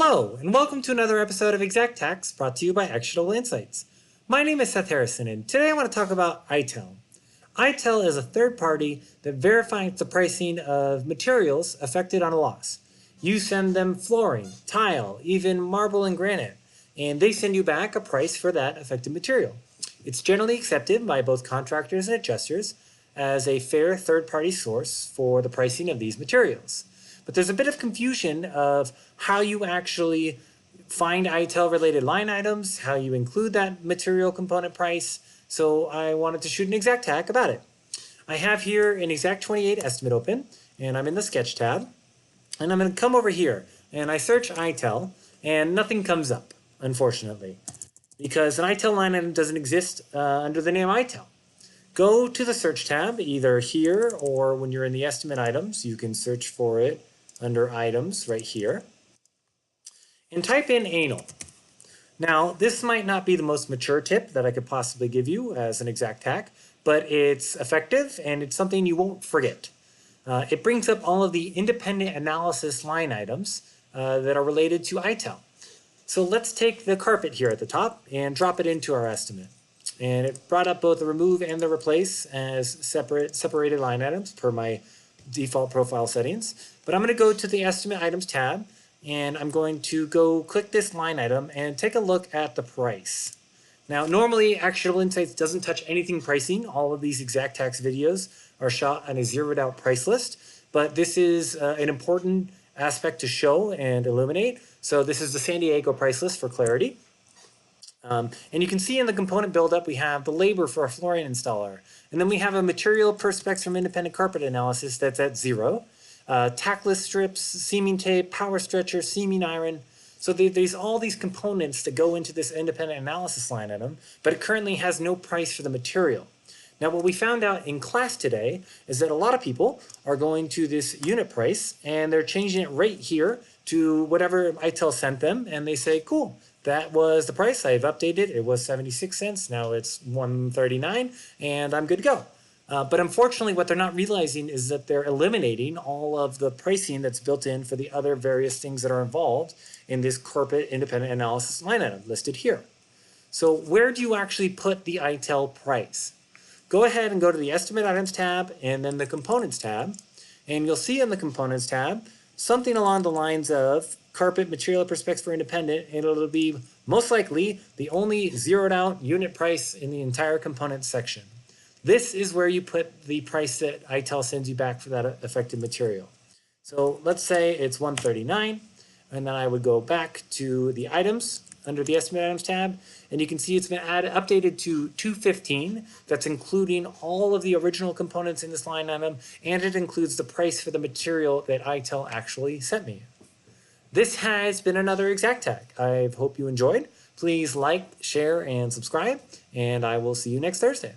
Hello, and welcome to another episode of Xact Hacks brought to you by Actionable Insights. My name is Seth Harrison, and today I want to talk about iTel. iTel is a third party that verifies the pricing of materials affected on a loss. You send them flooring, tile, even marble and granite, and they send you back a price for that affected material. It's generally accepted by both contractors and adjusters as a fair third-party source for the pricing of these materials. But there's a bit of confusion of how you actually find iTel related line items, how you include that material component price. So I wanted to shoot an Xact hack about it. I have here an Xact 28 estimate open, and I'm in the Sketch tab. And I'm going to come over here, and I search iTel, and nothing comes up, unfortunately, because an iTel line item doesn't exist under the name iTel. Go to the search tab, either here or when you're in the estimate items, you can search for it under items right here, and type in anal. Now, this might not be the most mature tip that I could possibly give you as an Xact hack, but it's effective and it's something you won't forget. It brings up all of the independent analysis line items that are related to iTel. So let's take the carpet here at the top and drop it into our estimate. And it brought up both the remove and the replace as separated line items per my default profile settings. But I'm going to go to the estimate items tab, and I'm going to go click this line item and take a look at the price. Now, normally Actionable Insights doesn't touch anything pricing. All of these Xact Hacks videos are shot on a zeroed out price list, but this is an important aspect to show and illuminate. So this is the San Diego price list for clarity. And you can see in the component buildup, we have the labor for a flooring installer. And then we have a material per specs from independent carpet analysis that's at 0. Tackless strips, seaming tape, power stretcher, seaming iron. So there's all these components that go into this independent analysis line item, but it currently has no price for the material. Now, what we found out in class today is that a lot of people are going to this unit price and they're changing it right here to whatever iTel sent them, and they say, cool, that was the price, I've updated, it was 76 cents, now it's 139, and I'm good to go. But unfortunately, what they're not realizing is that they're eliminating all of the pricing that's built in for the other various things that are involved in this carpet independent analysis line item listed here. So where do you actually put the iTel price? Go ahead and go to the Estimate Items tab and then the Components tab, and you'll see in the Components tab something along the lines of carpet material per specs for independent, and it'll be most likely the only zeroed out unit price in the entire components section. This is where you put the price that iTel sends you back for that affected material. So let's say it's 139, and then I would go back to the items under the Estimate Items tab, and you can see it's been updated to 215. That's including all of the original components in this line item, and it includes the price for the material that iTel actually sent me. This has been another Xact Hack. I hope you enjoyed. Please like, share, and subscribe, and I will see you next Thursday.